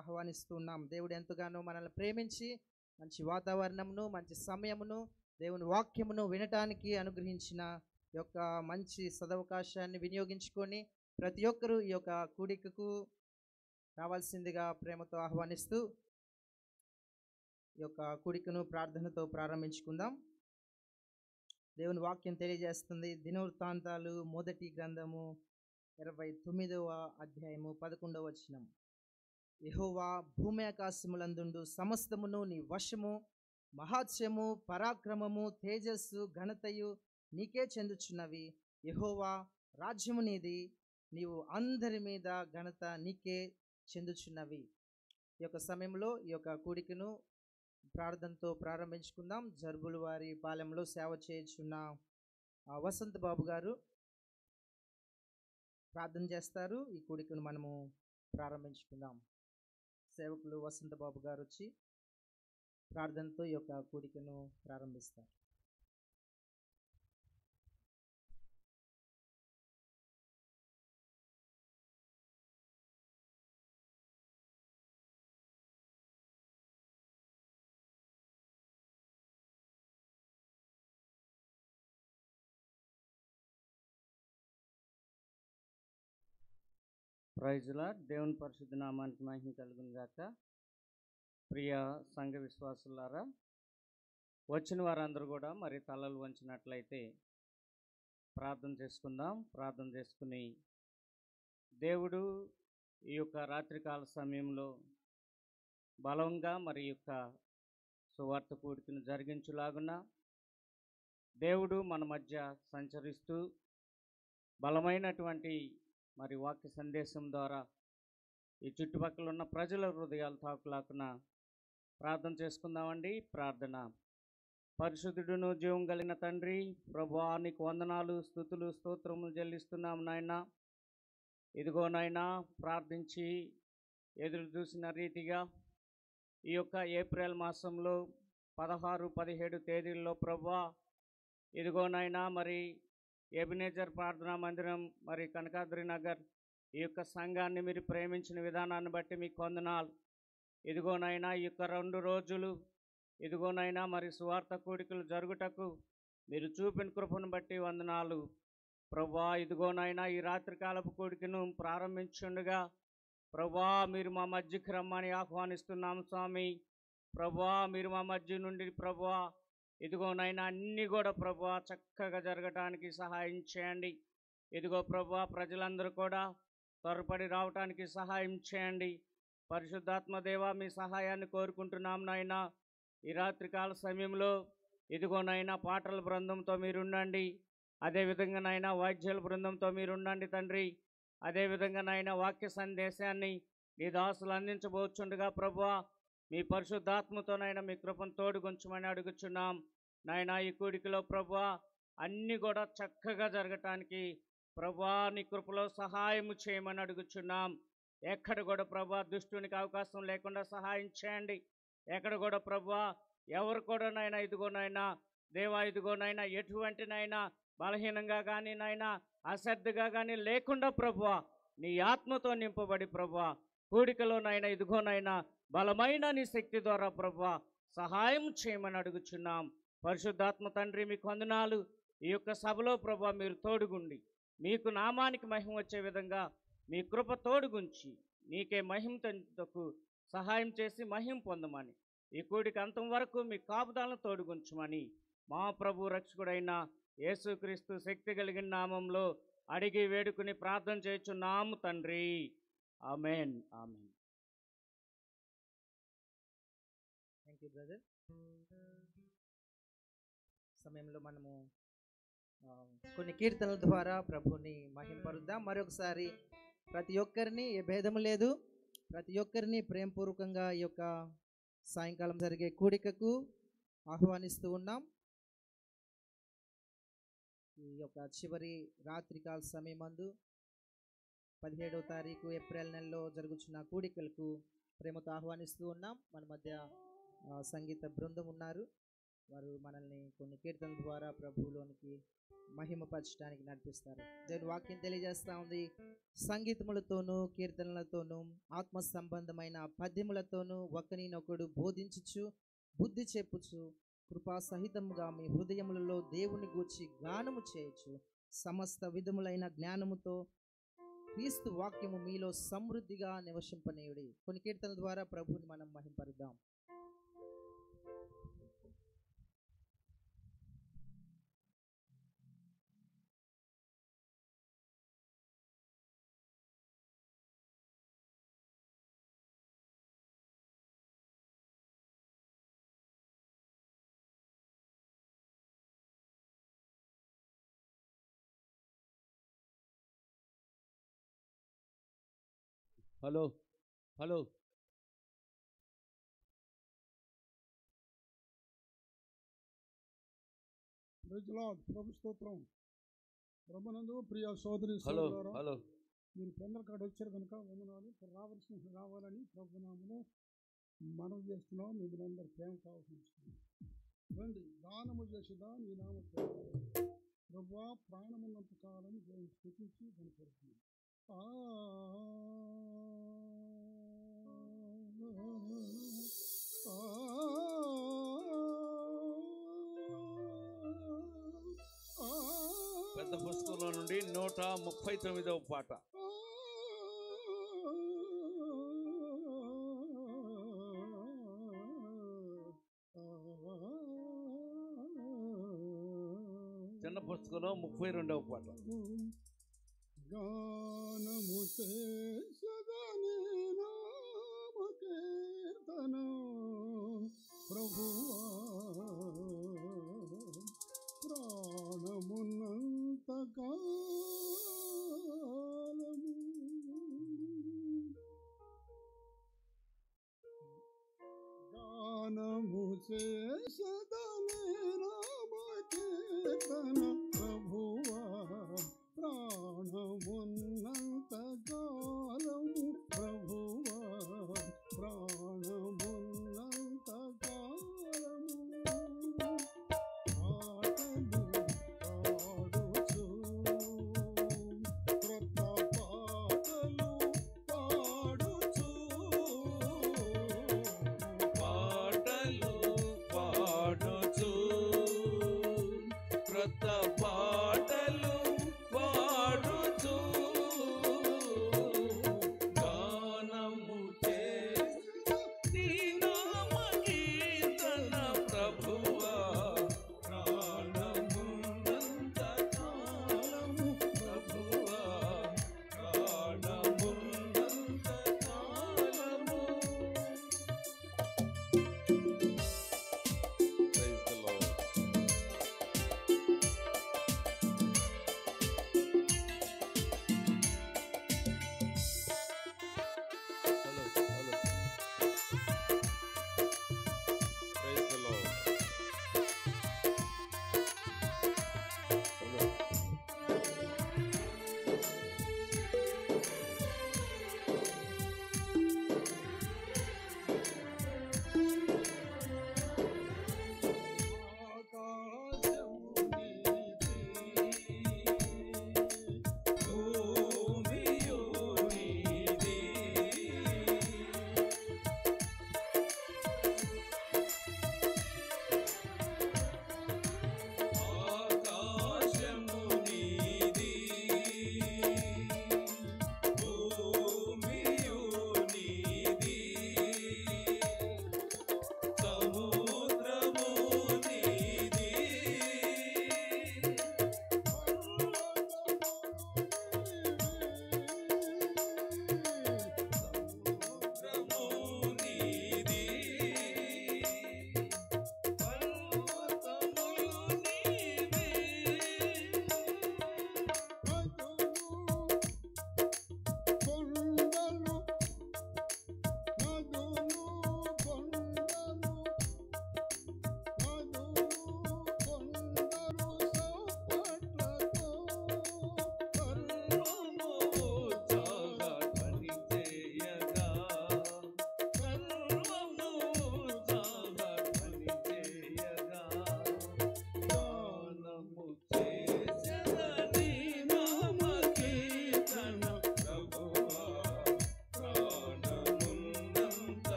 ఆహ్వానిస్తూ ఉన్నాం. దేవుడు ఎంతగానో మనల్ని ప్రేమించి మంచి వాతావరణమును, మంచి సమయమును, దేవుని వాక్యమును వినటానికి అనుగ్రహించిన ఈ యొక్క మంచి సదవకాశాన్ని వినియోగించుకొని ప్రతి ఒక్కరూ ఈ యొక్క కూడికకు రావాల్సిందిగా ప్రేమతో ఆహ్వానిస్తూ ఈ యొక్క కూడికను ప్రార్థనతో ప్రారంభించుకుందాం. దేవుని వాక్యం తెలియజేస్తుంది. దినవృత్తాంతాలు మొదటి గ్రంథము 29వ అధ్యాయము 11వ వచనం. యెహోవా భూమి ఆకాశములందుండు సమస్తమును నీ వశము, మహాత్స్యము, పరాక్రమము, తేజస్సు, ఘనతయు నీకే చెందుచున్నవి. యెహోవా రాజ్యము నీది, నీవు అందరి మీద ఘనత నీకే చెందుచున్నవి. ఈ యొక్క సమయంలో ఈ యొక్క కూడికను ప్రార్థనతో ప్రారంభించుకుందాం. జర్బుల వారి పాలెంలో సేవ చేయుచున్న వసంత్ బాబు గారు ప్రార్థన చేస్తారు. ఈ కూడికను మనము ప్రారంభించుకుందాం. సేవకులు వసంత బాబు గారు వచ్చి ప్రార్థనతో ఈ యొక్క కూడికను ప్రారంభిస్తారు. Praise Lord. దేవుని పరిశుద్ధ నామానికి మహిమ కలుగును గాక. ప్రియ సంఘ విశ్వాసులారా, వచ్చిన వారందరూ కూడా మరి తలలు వంచినట్లయితే ప్రార్థన చేసుకుందాం. ప్రార్థన చేసుకుని దేవుడు ఈ యొక్క రాత్రికాల సమయంలో బలంగా మరి యొక్క సువార్త కూడికను జరిగించులాగున దేవుడు మన మధ్య సంచరిస్తూ బలమైనటువంటి మరి వాక్య సందేశం ద్వారా ఈ చుట్టుపక్కల ఉన్న ప్రజల హృదయాలు తాకులాకున ప్రార్థన చేసుకుందామండి. ప్రార్థన. పరిశుద్ధుడును జీవం కలిగిన తండ్రి, ప్రభువా నీకు వందనాలు, స్తుతులు, స్తోత్రములు చెల్లిస్తున్నాం నాయన. ఇదిగో నాయన, ప్రార్థించి ఎదురు చూసిన రీతిగా ఈ యొక్క ఏప్రిల్ మాసంలో 16, 17 తేదీల్లో ప్రభువా ఇదిగో నాయన మరి ఎబినేజర్ ప్రార్థనా మందిరం మరి కనకాద్రి నగర్ ఈ యొక్క సంఘాన్ని మీరు ప్రేమించిన విధానాన్ని బట్టి మీకు వందనాలు. ఇదిగోనైనా ఈ యొక్క 2 రోజులు ఇదిగోనైనా మరి సువార్త కూడికలు జరుగుటకు మీరు చూపిన కృపను బట్టి వందనాలు ప్రభువా. ఇదిగోనైనా ఈ రాత్రికాలపు కూడికను ప్రారంభించుండగా ప్రభువా మీరు మా మధ్యకి రమ్మని ఆహ్వానిస్తున్నాం స్వామి. ప్రభువా మీరు మా మధ్య నుండి ప్రభువా ఇదిగోనైనా అన్నీ కూడా ప్రభువా చక్కగా జరగటానికి సహాయం చేయండి. ఇదిగో ప్రభువా ప్రజలందరూ కూడా త్వరపడి రావటానికి సహాయం చేయండి. పరిశుద్ధాత్మ దేవా మీ సహాయాన్ని కోరుకుంటున్నాం నాయన. ఈ రాత్రికాల సమయంలో ఇదిగోనైనా పాటల బృందంతో మీరుండండి. అదేవిధంగా నాయన వాద్యాల బృందంతో మీరుండండి తండ్రి. అదేవిధంగా నాయన వాక్య సందేశాన్ని నీ దాసులు అందించబోచుండగా ప్రభువా మీ పరిశుద్ధాత్మతోనైనా మీ కృపను తోడుగుంచమని అడుగుచున్నాం నాయన. ఈ కూడికలో ప్రభువా అన్నీ కూడా చక్కగా జరగటానికి ప్రభువా నీ కృపలో సహాయం చేయమని అడుగుచున్నాం. ఎక్కడ కూడా ప్రభువా దుష్టునికి అవకాశం లేకుండా సహాయం చేయండి. ఎక్కడ కూడా ప్రభువా ఎవరు కూడా నైనా ఇదిగోనైనా దేవా ఇదిగోనైనా ఎటువంటినైనా బలహీనంగా కానీ నైనా అశ్రద్ధగా కానీ లేకుండా ప్రభువా నీ ఆత్మతో నింపబడి ప్రభువా కూడికలోనైనా ఇదిగోనైనా బలమైన నీ శక్తి ద్వారా ప్రభువా సహాయం చేయమని అడుగుచున్నాం. పరిశుద్ధాత్మ తండ్రి మీకు వందనాలు. ఈ యొక్క సభలో ప్రభువా మీరు తోడుగుండి మీకు నామానికి మహిమ వచ్చే విధంగా మీ కృప తోడుగుంచి నీకే మహిమకు సహాయం చేసి మహిమ పొందమని ఈ కూడికి అంతం వరకు మీ కాపుదాలను తోడుగుంచమని మా ప్రభు రక్షకుడైన యేసుక్రీస్తు శక్తి కలిగిన నామంలో అడిగి వేడుకుని ప్రార్థన చేయుచున్నాము తండ్రి. Amen. Amen. Thank you brother. సమయంలో మనము కొన్ని కీర్తనల ద్వారా ప్రభుని మహింపరుద్దాం. మరొకసారి ప్రతి ఒక్కరిని ఏ భేదము లేదు, ప్రతి ఒక్కరిని ప్రేమపూర్వకంగా ఈ యొక్క సాయంకాలం జరిగే కూడికకు ఆహ్వానిస్తూ ఉన్నాం. ఈ యొక్క చివరి రాత్రికాల సమయమందు 17వ తారీఖు ఏప్రిల్ నెలలో జరుగుతున్న కూడికలకు ప్రేమతో ఆహ్వానిస్తూ ఉన్నాం. మన మధ్య సంగీత బృందం ఉన్నారు. వారు మనల్ని కొన్ని కీర్తనల ద్వారా ప్రభువులోనికి మహిమపరచడానికి నడిపిస్తారు. దేవుని వాక్యం తెలియజేస్తూ ఉంది, సంగీతములతోనూ కీర్తనలతోనూ ఆత్మ సంబంధమైన పద్యములతోనూ ఒకరినొకడు బోధించుచు బుద్ధి చెప్పుచు కృపా సహితముగా మీ హృదయములలో దేవుని గూర్చి గానము చేయొచ్చు. సమస్త విధములైన జ్ఞానముతో క్రీస్తు వాక్యము మీలో సమృద్ధిగా నివసింపనీయుడి. కొన్ని కీర్తనల ద్వారా ప్రభువుని మనం మహింపరుద్దాం. Hello hello praise Lord. ప్రభు స్తోత్రం. ప్రభునందు ప్రియ సోదరి హలో సోదరులారా, హలో మీరు పెందల కాడ వచ్చారు కనుక వందనాలు. ఇక్కడ రావాలని ప్రభునామములో మనవి చేస్తున్నాం. మిమ్మల్ని అందరూ ప్రేమ కావాల్సిన రండి, దానము చేసేదా నీ నామ ప్రభువా, ప్రాణమున్నంత కాలం దేవుని స్థుతించి కనపడుతుంది. పెద్ద పుస్తకంలో నుండి 139వ పాట. చిన్న పుస్తకంలో 32వ పాట. గానము చేసదని నామ కీర్తన ప్రభువా, ప్రాణమున్నంత కాలము గానము చేసదని నామ కీర్తన ప్రభువా, ప్రాణమున్నంత కాలము ప్రభువా, ప్రాణమున్నంత కాలము పాటలు పాడుచు క్రొత్త పాటలు పాడుచు పాటలు పాడుచు క్రొత్త పాటలు పాడుచు గానము చేసి నామ కీర్తన ప్రభువా, ప్రాణమున్నంత కాలము ప్రభువా, ప్రాణమున్నంత కాలము. Praise the Lord. Hello, hello. Praise the Lord. Hello. ఆకాశము భూమియు నీది, ఆకాశము నీది, భూమియు నీది, సముద్రము నీది, సముద్రము నీది, పర్వతములు నీవే, కొండలు నదులు కొండలు సపట్లతో సర్వము ఉత్సాహ ధ్వని చేయగా, సర్వము ఉత్సాహ ధ్వని చేయగా,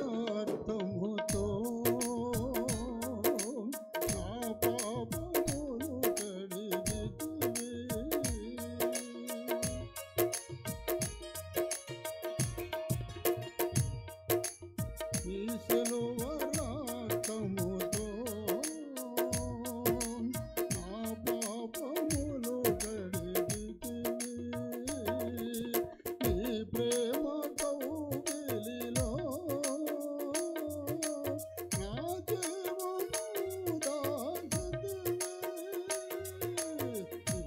రక్తముతో నా పాపములు కడిగితివి. నీ సిలువ రక్తముతో నా పాపములు కడిగితివి. నీ ప్రేమ కౌగిలిలో నా జీవము దాచితివి.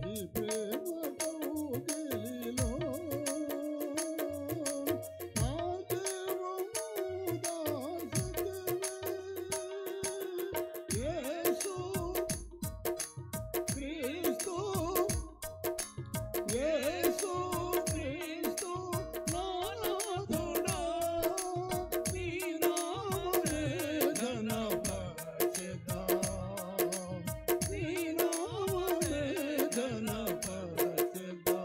నీ ప్రేమ కౌగిలిలో నా జీవము దాచితివి. యేసు క్రీస్తు యేసు క్రీస్తు నానాథుడా, నీ నామమే ఘనపరచెదా, నీ నామమే ఘనపరచెదా.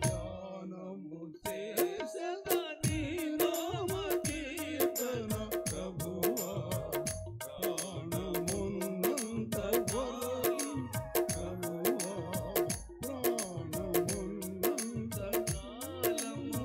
ధ్యానము చేసెదా నీ నామ కీర్తన ప్రభువా, ప్రాణమున్నంత వరకు ప్రభువా, ప్రాణమున్నంత కాలము.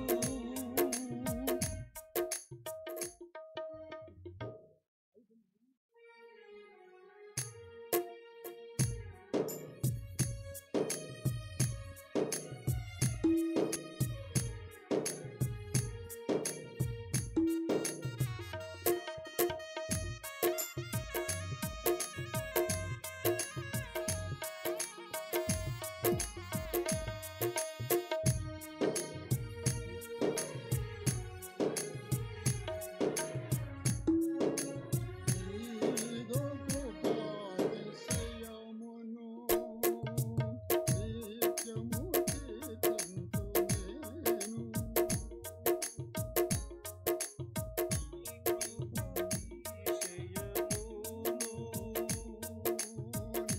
నీదో కృపాతిశయమును నిత్యము కీర్తింతు నేను.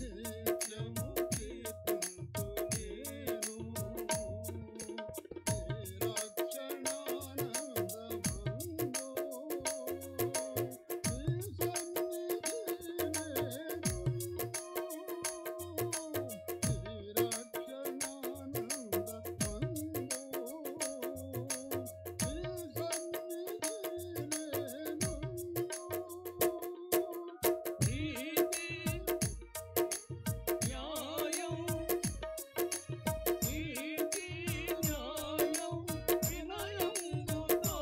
నిత్యము కీర్తింతు నేను. నీ రక్షణానందమందు నీ సన్నిధి నేనుండు. నీ రక్షణానందమందు నీ సన్నిధి నేనుండు. నీతి న్యాయం నీతి న్యాయం వినయముతో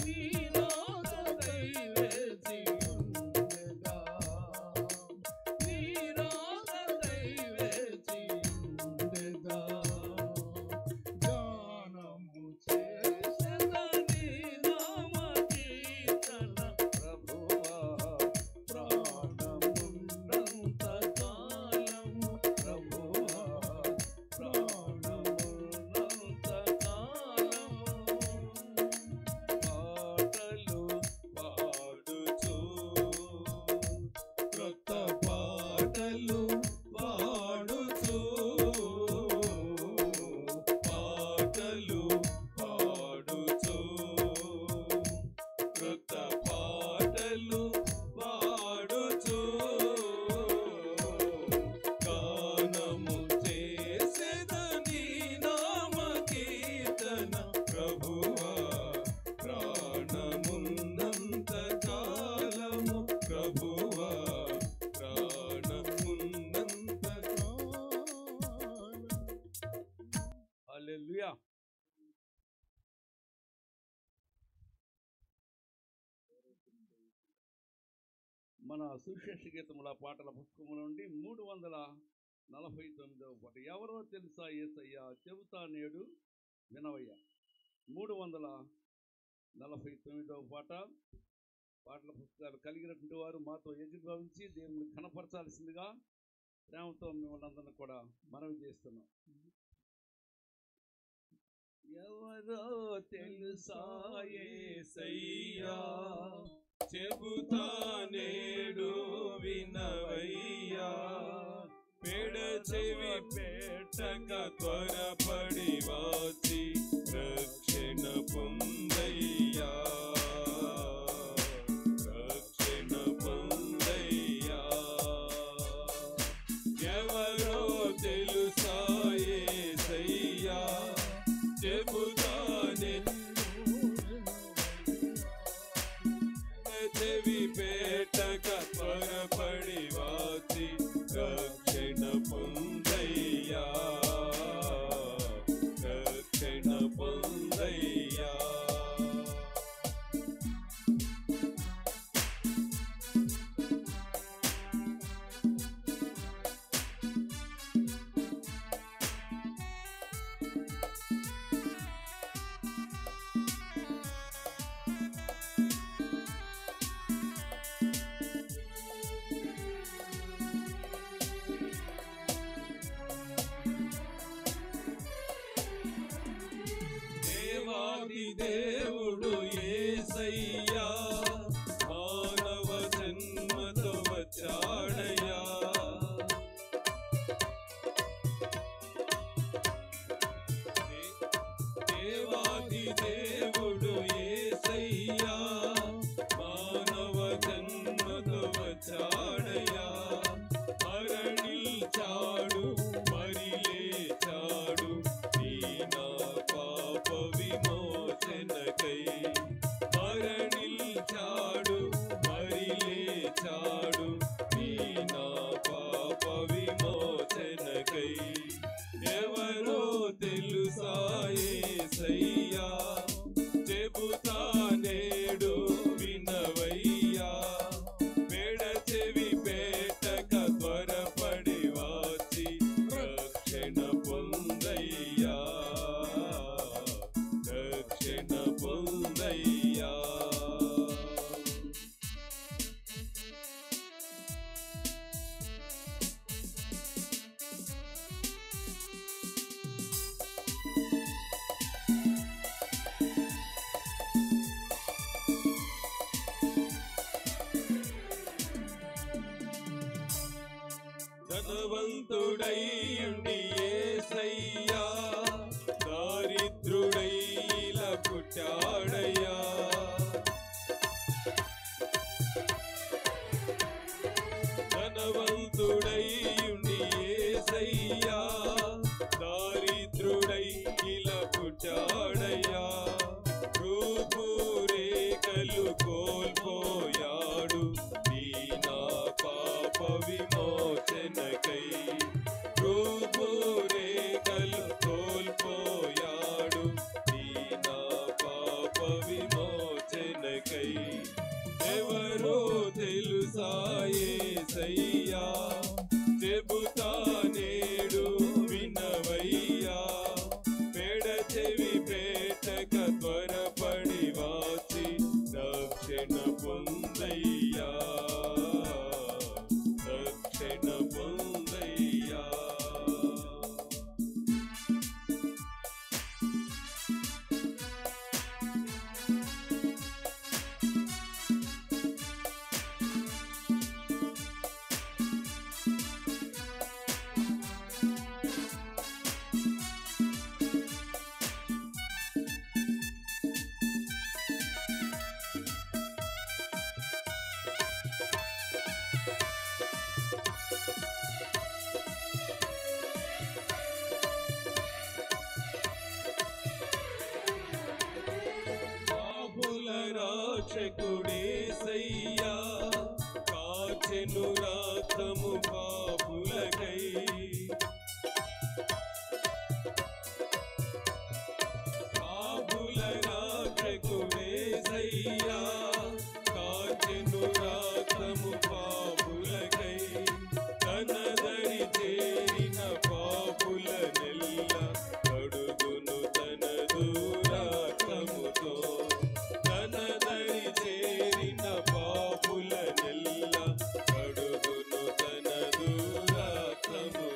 నీ నాథకై వేచి ఉండెదా, నీ నాథకై వేచి ఉండెదా. ధ్యానము చేసెదా నీ నామ కీర్తన ప్రభువా, ప్రాణమున్నంత కాలము ప్రభువా, ప్రాణమున్నంత కాలము. పాటలు పాడుచు క్రొత్త పాటలు పాడుచు, పాటలు పాడుచు క్రొత్త పాటలు పాడుచు, గానము చేసెదా నీ నామ కీర్తన ప్రభువా, ప్రాణమున్నంత కాలము ప్రభువా, ప్రాణమున్నంత కాలము. హల్లెలూయా. మన సుశేష గీతముల పాటల పుస్తకము నుండి 349వ పాట. ఎవరో తెలుసా యేసయ్యా, చెబుతా నేడు వినవయ్యా. 349వ పాట. పాటల పుస్తకాలు కలిగినటువంటి వారు మాతో ఏకీభవించి దేవుని కనపరచాల్సిందిగా ప్రేమతో మిమ్మల్ని అందరినీ కూడా మనవి చేస్తున్నాం. ఎవరో తెలుసా యేసయ్యా, చెబుతా నేడు వినవయ్యా, పెడ చెవి పెట్టక త్వరపడి వచ్చి రక్షణ పొందయ్యా. నేడు వినవయ్యా పెడచెవి పెట్టక త్వరపడి వచ్చి రక్షణ పొందయ్యా రక్షణ పొందయ్యా ధనవంతుడైయుండి యేసయ్యా దారిద్రుడై ఇలా పుట్టాడయ్యా ధనవంతుడైయుండి యేసయ్యా దారిద్రుడై ఇలా పుట్టాడయ్యా రూపురేఖలు కోల్పోయాడు దీనా పాప విమోచనకై రూపురేఖలు కోల్పోయాడు దీనా పాప విమోచనకై ఎవరో తెలుసా యేసయ్యా చెబుతా నేడు వినవయ్యా పెడచెవి పెట్టక త్వరపడి వచ్చి రక్షణ పొందయ్యా రక్షణ పొందయ్యా పాపుల రక్షకుడేసయ్యా కాచెను రక్తము పాపులకై పాపుల రక్షకుడేసయ్యా కాచెను రక్తము పాపులకై తనదరి చేరిన పాపుల నెల్ల కడుగును తనదు రక్తముతో తనదరి చేరిన పాపుల నెల్ల కడుగును తనదు రక్తముతో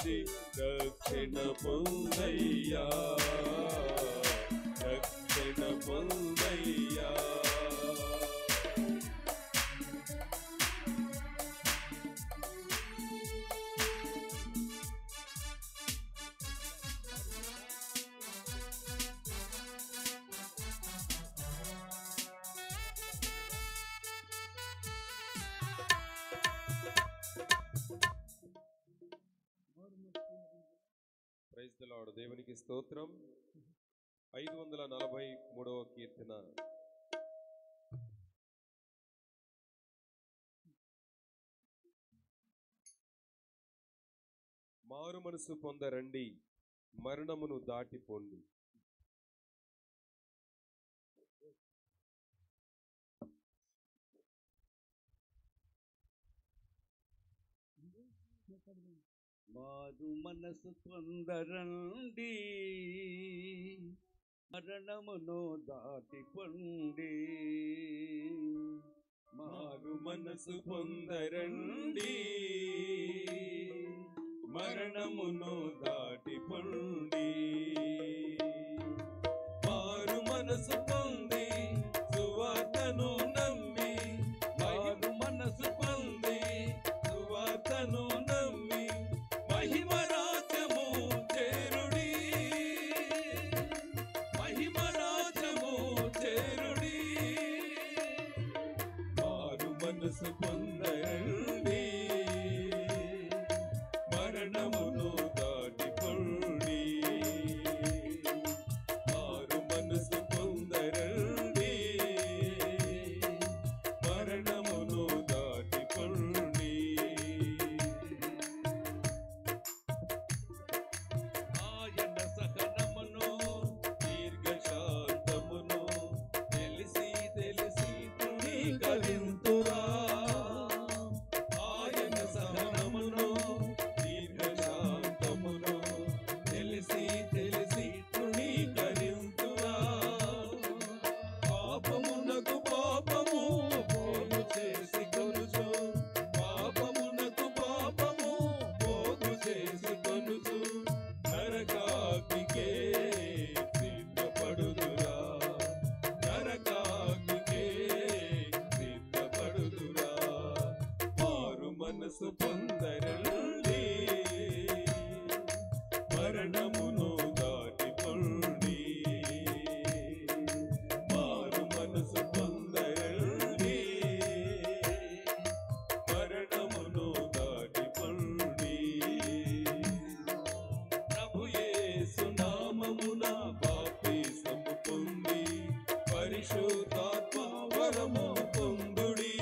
వచ్చి రక్షణ పొందయ్యా, రక్షణ పొందయ్యా. Praise the lord. దేవునికి స్తోత్రం. 543వ కీర్తన. మారు మనసు పొందరండి, మరణమును దాటిపోండి. మారు మనసు పొందరండి, మరణమును దాటిపోండి. మారు మనసు పొందరండి, మరణమును దాటిపోండి. మారు మనసు పొంది సువార్తను నమ్మి, మారు మనసు పొంది సువార్తను నమ్మి మహిమ రాజ్యము చేరుడి, మహిమ రాజ్యము చేరుడి. మారు మనసు పొందండి, మరణమును దాటిపోండి. మారు మనసు పొందరండి, మరణమును దాటిపోండి. ఆయన సహనమును దీర్ఘశాంతమును తెలిసి తెలిసి తృణీకరింతురా. ఆయన సహనమును దీర్ఘశాంతమును తెలిసి తెలిసి తృణీకరింతురా. పాపమునకు పాపము పోగు చేసి కొనుచు, పాపమునకు పాపము పోగు చేసి కొనుచు నరకాగ్నికే సిద్ధపడుదురా, నరకాగ్నికే సిద్ధపడుదురా. మారు మనసు పొందరండి, మరణమును దాటిపోండి. మారు మనసు పొందరండి, మరణమును దాటిపోండి. ప్రభు యేసు నామమున బాప్తిసము పొంది పరిశుద్ధాత్మ వరము పొందుడి.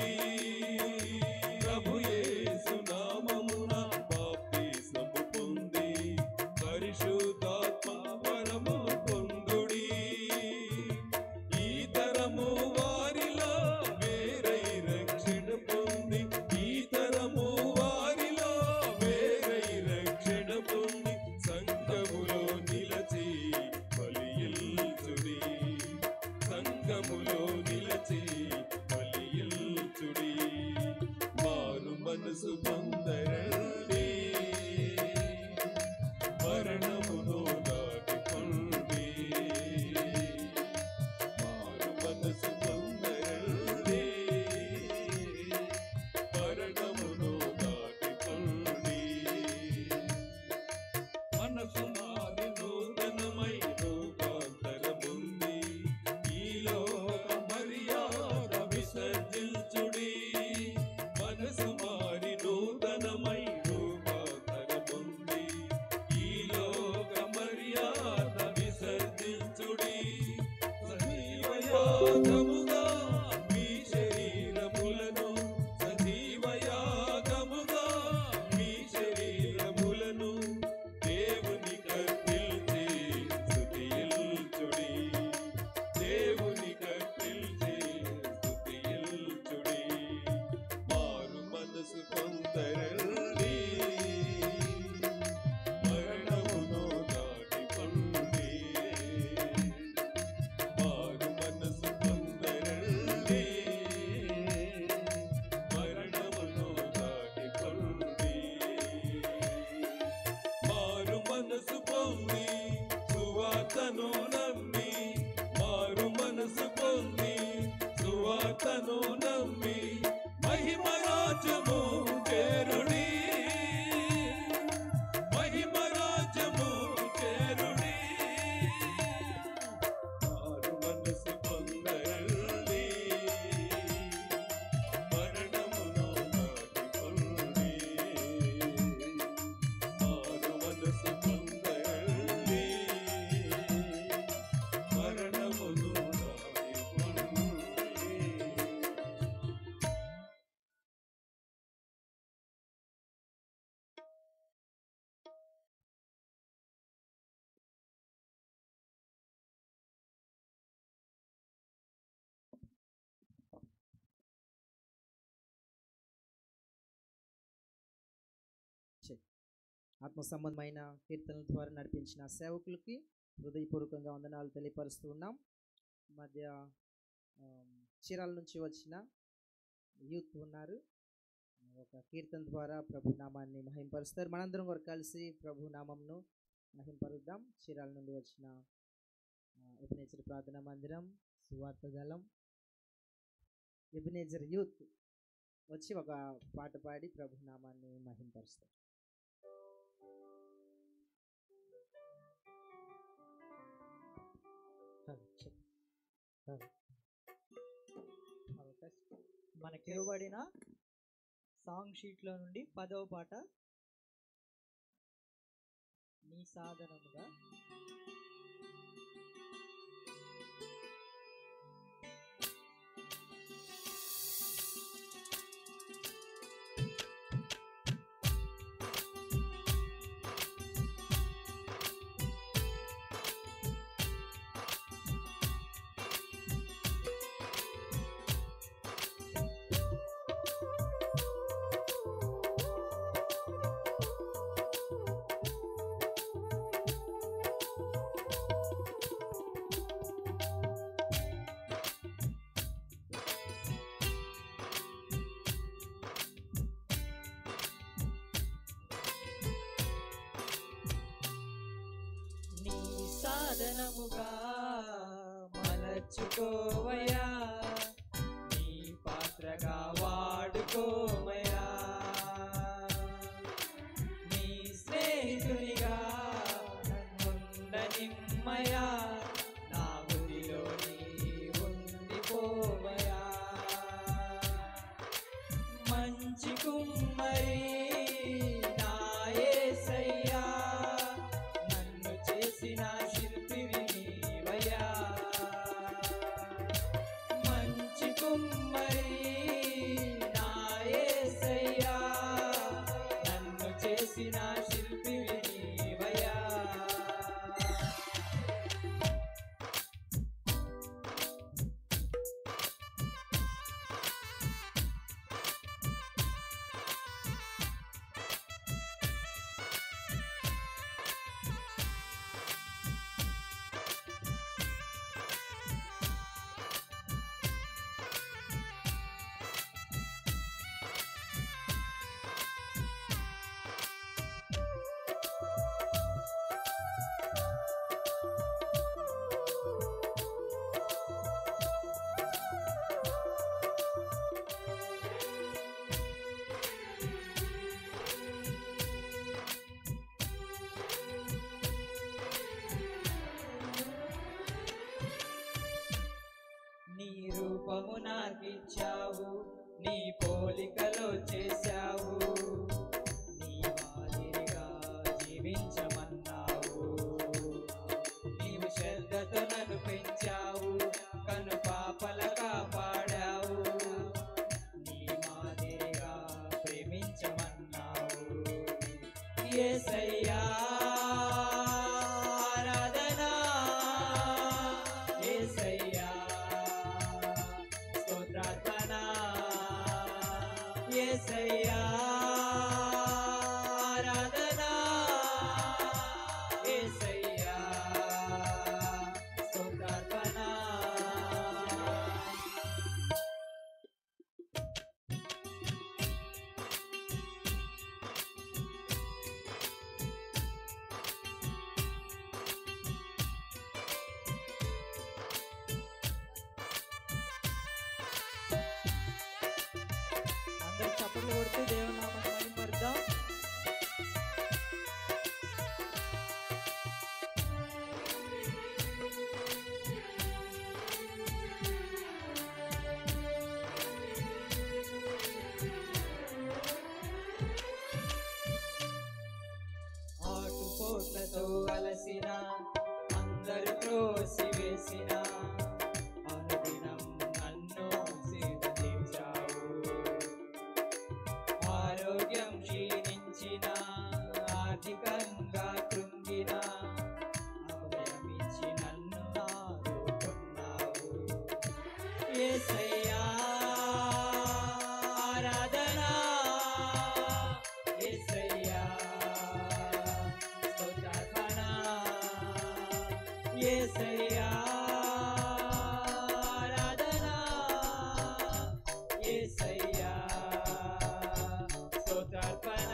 ప్రభు యేసు నామమున బాప్తిసము పొంది పరిశుద్ధాత్మ వరము పొందుడి. ఈ తరము వారిలో వేరై రక్షణ పొంది, ఈ తరము వారిలో వేరై రక్షణ పొంది సంఘములో నిలచి బలియిల్చుడి, సంఘములో నిలచి బలియిల్చుడి. మారు మనసు పొందరండి, మరణమును దాటిపోండి. మారు మనసు పొందరండి, మరణమును దాటిపోండి. మనసు మారి నూతనమై రూపాంతరముంది, ఈ లోక మర్యాద విసర్జించుడి. మనసు మారి నూతనమై రూపాంతరముంది, ఈ లోక మర్యాద విసర్జించుడి. సజీవయాగముగా మీ శరీరములను, సజీవయాగముగా మీ శరీరములను దేవునికి ఆత్మ సంబంధమైన కీర్తనల ద్వారా నడిపించిన సేవకులకి హృదయపూర్వకంగా వందనాలు తెలియపరుస్తూ ఉన్నాం. మధ్య చీరాల నుంచి వచ్చిన యూత్ ఉన్నారు, ఒక కీర్తన ద్వారా ప్రభు నామాన్ని మహింపరుస్తారు. మనందరం కూడా కలిసి ప్రభు నామంను మహింపరుద్దాం. చీరాల నుండి వచ్చిన ఎబినేజర్ ప్రార్థనా మందిరం, సువార్త దళం, ఎబినేజర్ యూత్ వచ్చి ఒక పాట పాడి ప్రభు నామాన్ని మహింపరుస్తారు. మనకి ఇవ్వబడిన సాంగ్ షీట్లో నుండి 10వ పాట, నీ సాధనముగా. సాధనముగా మలచుకోవయా, నీ పాత్రగా వాడుకోమయా, నీ స్నేహితునిగా నన్నుండనిమ్మయా, నా బుద్ధిలో నీ ఉండిపోవయా. మంచి కుమ్మరి నా యేసయ్యా, నన్ను చేసిన రూపము నాకిచ్చావు, నీ పోలికలో చేశావు, నీ మాదిరిగా జీవించమన్నావు. నీవు శ్రద్ధతో నన్ను పెంచావు, కను పాపల కాపాడావు, నీ మాదిరిగా ప్రేమించమన్నావు. యేసయ్యా యేసయ్యా ఆరాధనా, యేసయ్యా స్తోత్రార్పణ. చప్పట్లు కొడుతూ దేవుని నామాన్ని మహిమపరుద్దాం. ఆటుపోట్లతో అలసిన అందరు త్రోసి వేసిన అనుదినం నన్ను సేద తీర్చావు. ఆరోగ్యం క్షీణించిన, ఆర్థికంగా కృంగిన, అభయమిచ్చి నన్ను ఆదుకున్నావు. యేసయ్యా ఆరాధనా, యేసయ్యా యేసయ్యా ఆరాధన యేసయ్యా స్తోత్రార్పణ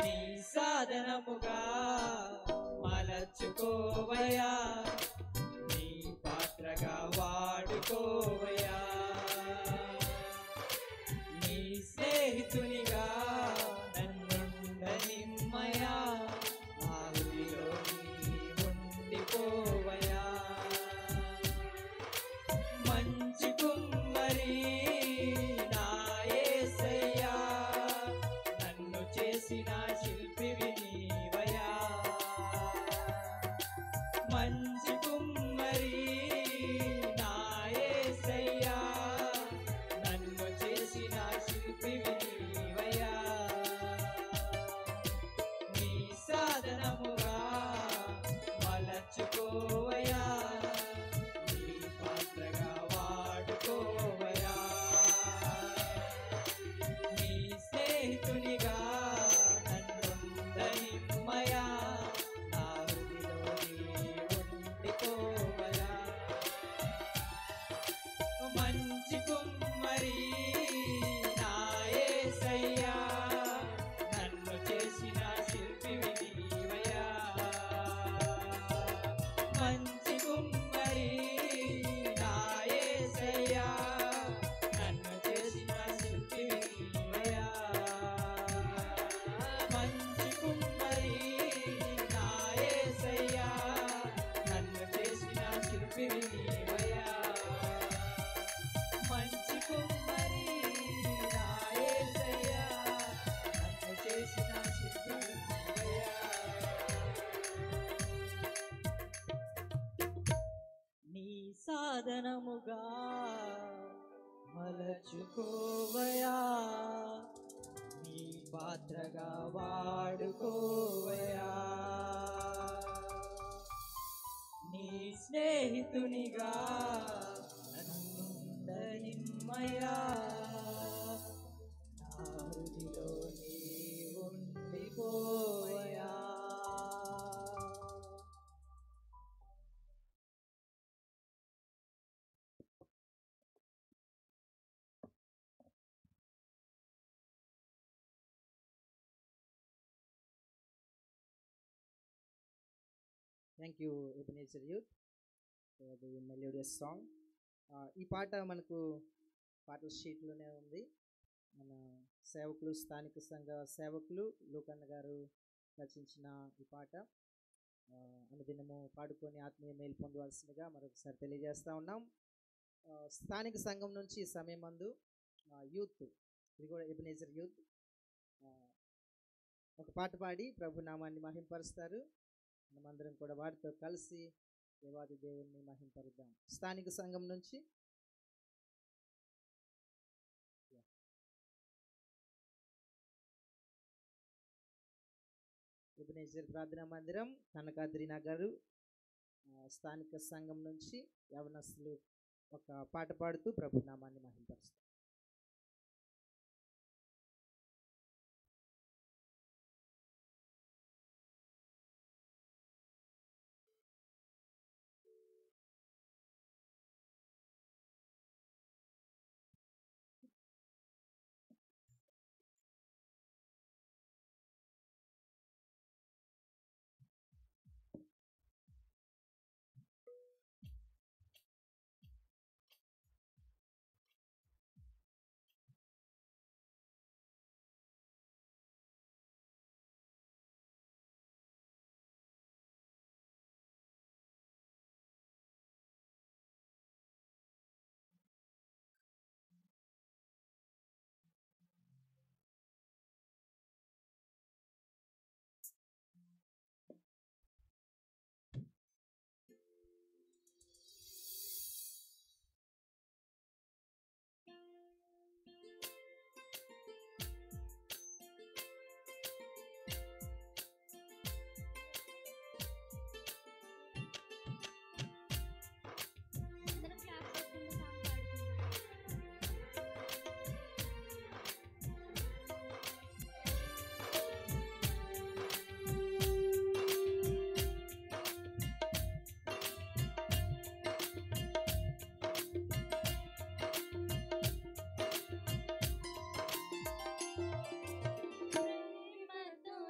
నీ సాధనముగా మలచుకోవయ్యా నీ పాత్రగా వాడుకోవయ్యా నీ స్నేహితునిగా నన్నుండనిమ్మయా నా హృదిలో నీ ఉండిపోవయా మంచి కుమ్మరి నా యేసయ్యా నన్ను చేసిన శిల్పివి నీవయా మంచి కుమ్మరి నా యేసయ్యా నన్ను చేసిన శిల్పివి నీవయా నీ సాధనముగా మలచుకోవయా నీ పాత్రగా వాడుకోవయా నీ స్నేహితునిగా నన్నుండనిమ్మయా నా హృదిలో నీ ఉండిపోవయా మంచి కుమ్మరి నా యేసయ్యా నన్ను చేసిన శిల్పివి నీవయా మంచి కుమ్మరి నా యేసయ్యా నన్ను చేసిన శిల్పివి నీవయా మంచి కుమ్మరి నా యేసయ్యా నన్ను చేసిన శిల్పివి నీవయా మంచి కుమ్మరి నా యేసయ్యా నన్ను చేసిన శిల్పివి నీవయా నీ సాధనముగా మలచుకోవయా నీ పాత్రగా వాడుకోవయా నీ స్నేహితునిగా నన్నుండనిమ్మయా నా హృదిలో నీ ఉండిపోవయా thank you Ebenezer youth for the melodious song. ఈ పాట మనకు పాటల షీట్లోనే ఉంది. మన సేవకులు, స్థానిక సంఘ సేవకులు లూకన్న గారు రచించిన ఈ పాట అనుదినము పాడుకొని ఆత్మీయ మేలు పొందవలసిందిగా మరొకసారి తెలియజేస్తూ ఉన్నాం. స్థానిక సంఘం నుంచి ఈ సమయం మందు యూత్, ఇది కూడా ఎబినేజర్ యూత్, ఒక పాట పాడి ప్రభు నామాన్ని మహింపరుస్తారు. మనమందరం కూడా వారితో కలిసి దేవాది దేవుణ్ణి మహింపరుద్దాం. స్థానిక సంఘం నుంచి ఎబినేజర్ ప్రార్థనా మందిరం, కనకాద్రి నగరు, స్థానిక సంఘం నుంచి యవనస్తులు ఒక పాట పాడుతూ ప్రభు నామాన్ని మహింపరుస్తారు.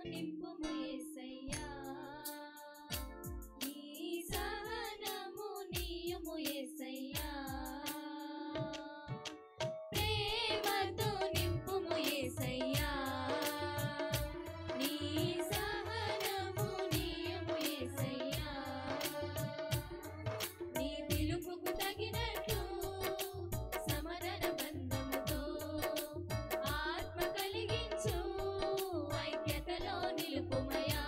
నింపుము యేసయ్యా నీ సహనము నీయుము యేసయ్యా ప్రేమతో నింపుము యేసయ్యా నీ సహనము నీయుము యేసయ్యా నీ పిలుపుకు తగినట్టు సమాధాన బంధముతో ఆత్మ కలిగించు ఐక్యతలో నిలుపుమయా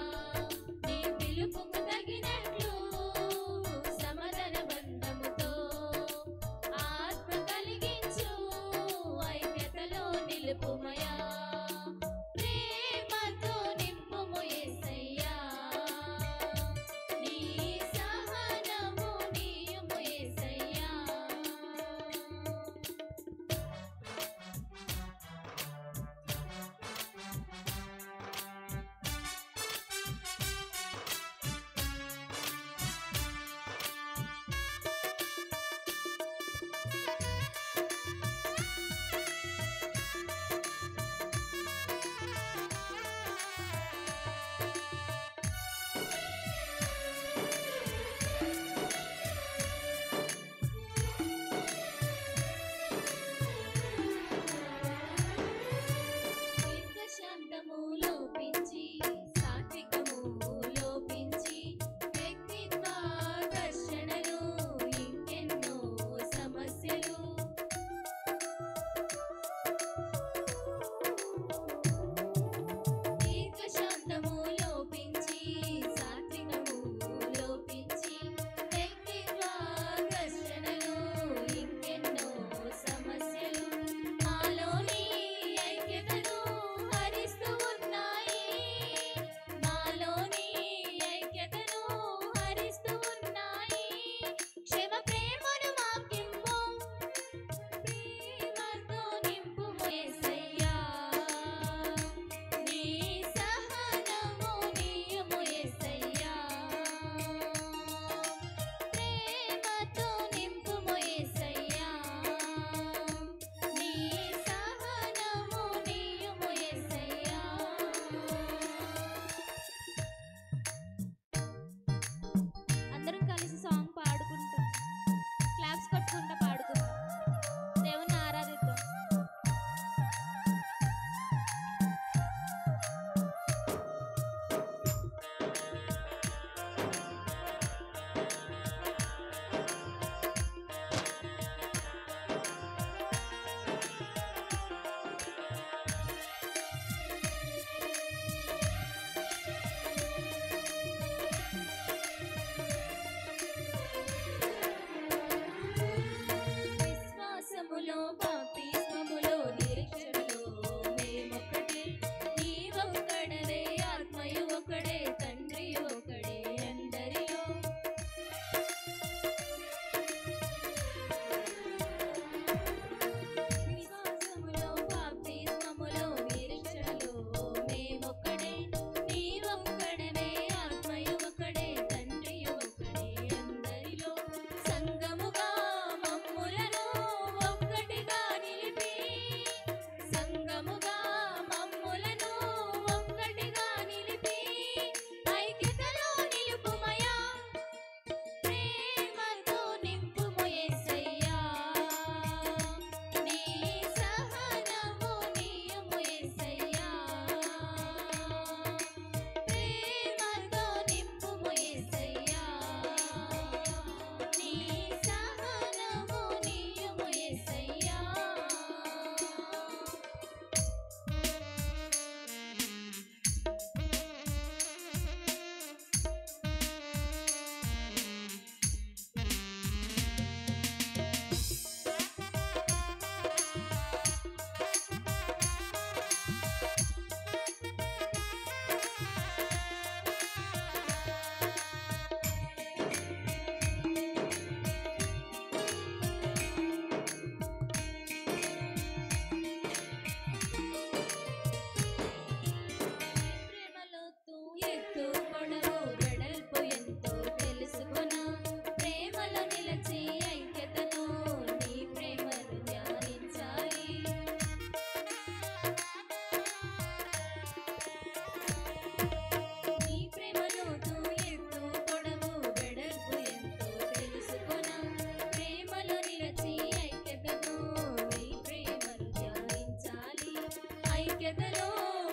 ఐక్యతలో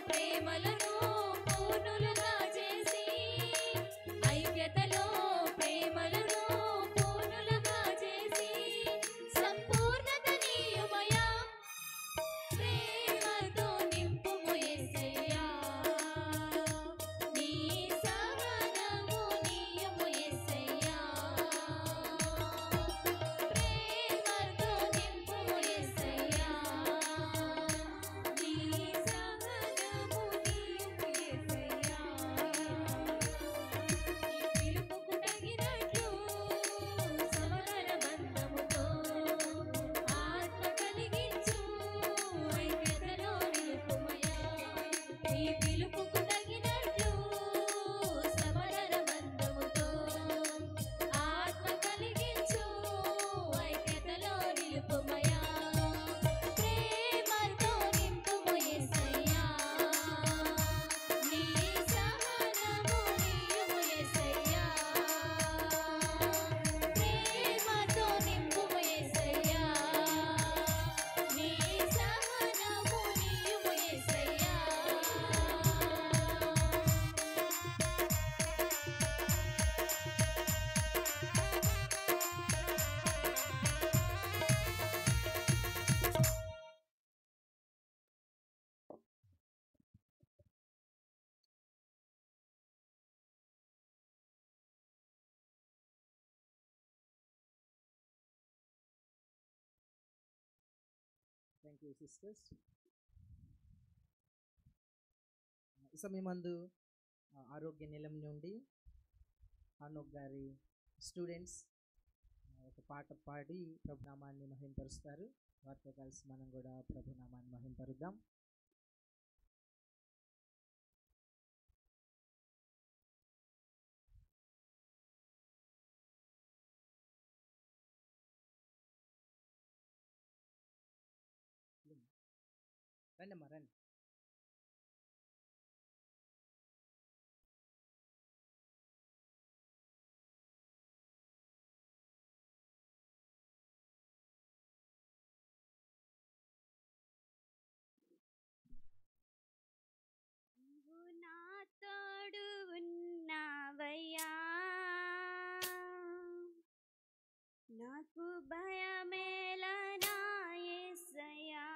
ప్రేమలను పూర్ణులుగా చేసి ఐక్యతలో ప్రేమలను పూర్ణులుగా చేసి సంపూర్ణత నీయుమయా ప్రేమతో నింపుము యేసయ్యా నీ సహనము నీయము యేసయ్యా ప్రేమతో నింపుము యేసయ్యా నీ సహనము నీయము యేసయ్యా నీ పిలుపుకు తగినట్లు సమాధాన బంధముతో ఆత్మ కలిగించు ఐక్యతలో నిలుపుమయా నీ పిలుపుకు తగినట్లు సమాధాన బంధముతో ఆత్మ కలిగించు ఐక్యతలో నిలుపుమయా ప్రేమతో నింపుము యేసయ్యా నీ సహనము నీయము యేసయ్యా ప్రేమతో నింపుము యేసయ్యా నీ సహనము నీయము యేసయ్యా థ్యాంక్ యూ సిస్టర్స్. ఈ సమయమందు ఆరోగ్య నిలయం నుండి అనూప్ గారి స్టూడెంట్స్ ఒక పాట పాడి ప్రభునామాన్ని మహింపరుస్తారు. వారితో కలిసి మనం కూడా ప్రభునామాన్ని మహింపరుద్దాం. రండి అమ్మా రండి. నీవు నా తోడు ఉన్నావయ్యా నాకు భయమేలా నా యేసయ్యా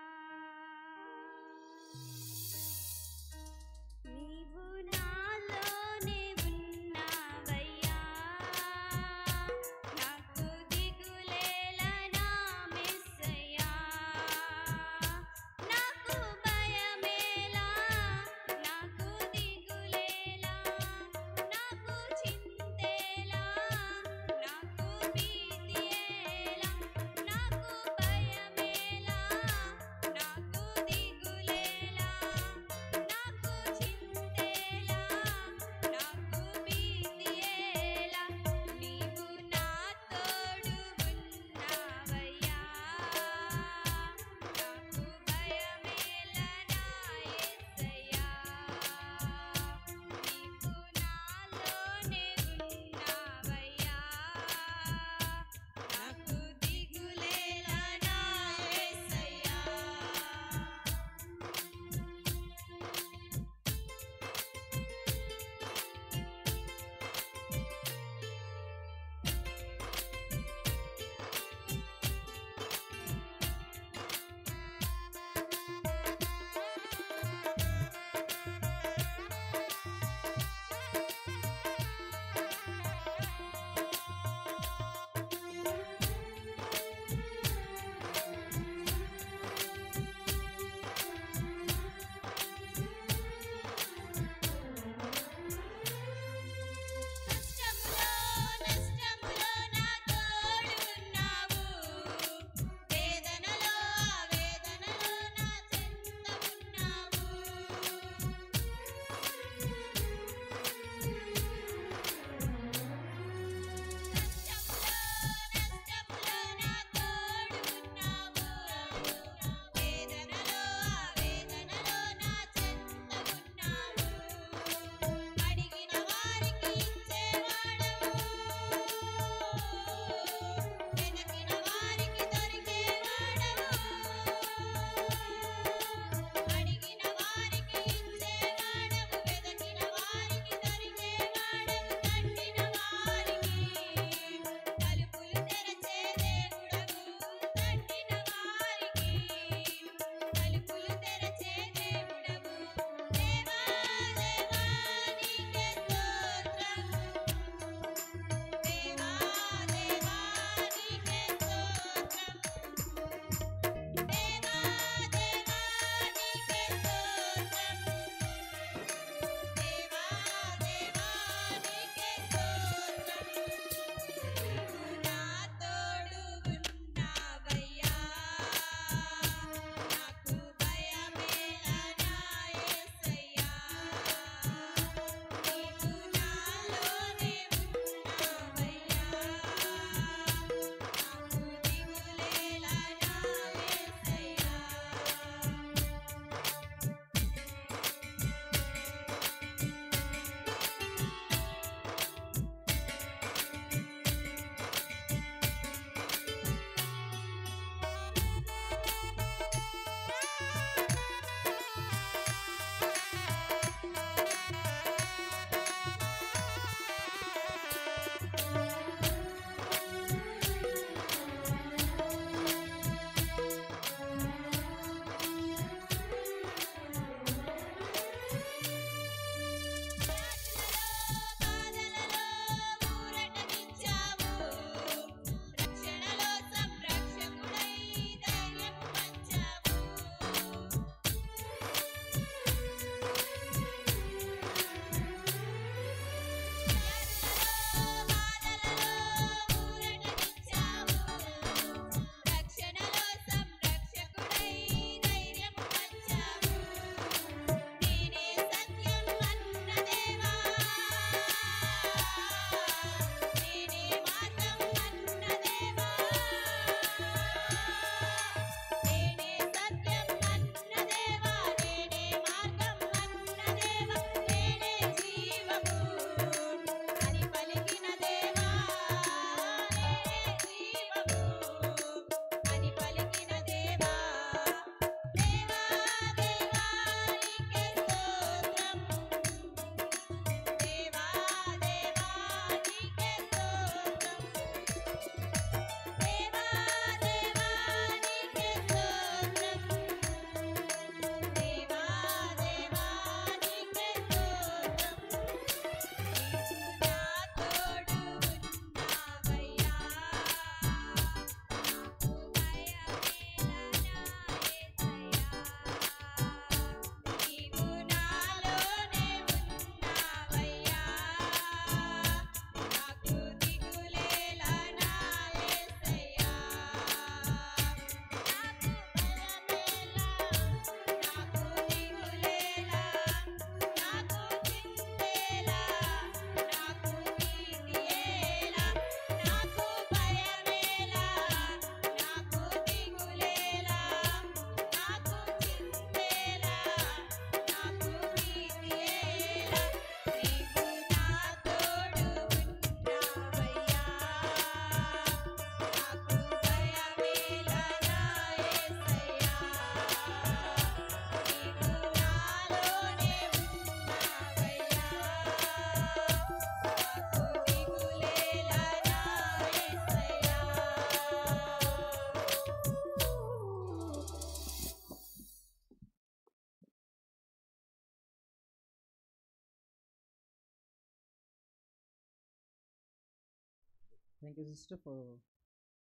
thank you sister for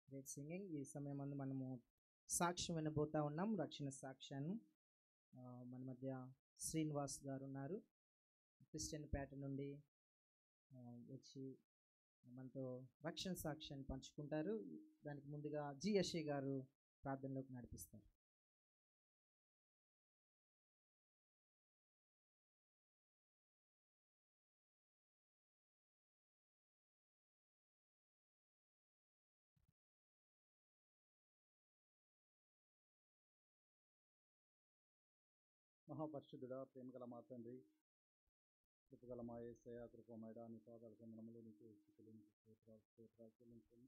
great singing. ఈ సమయం అందు మనము సాక్ష్యం వినబోతా ఉన్నాం, రక్షణ సాక్ష్యాన్ని. మన మధ్య శ్రీనివాస్ గారు ఉన్నారు, క్రిస్టియన్ పేట నుండి వచ్చి మనతో రక్షణ సాక్ష్యాన్ని పంచుకుంటారు. దానికి ముందుగా జిఎస్ఏ గారు ప్రార్థనలోకి నడిపిస్తారు. మహాపరిశుద్ధుడా, ప్రేమగల మా తండ్రి, కృపగల మా యేసయ్య, కృపమేడ నీ పాదాల సందనములు నీకు స్తుతులు, నీకు స్తోత్రాలు చెల్లించుకొని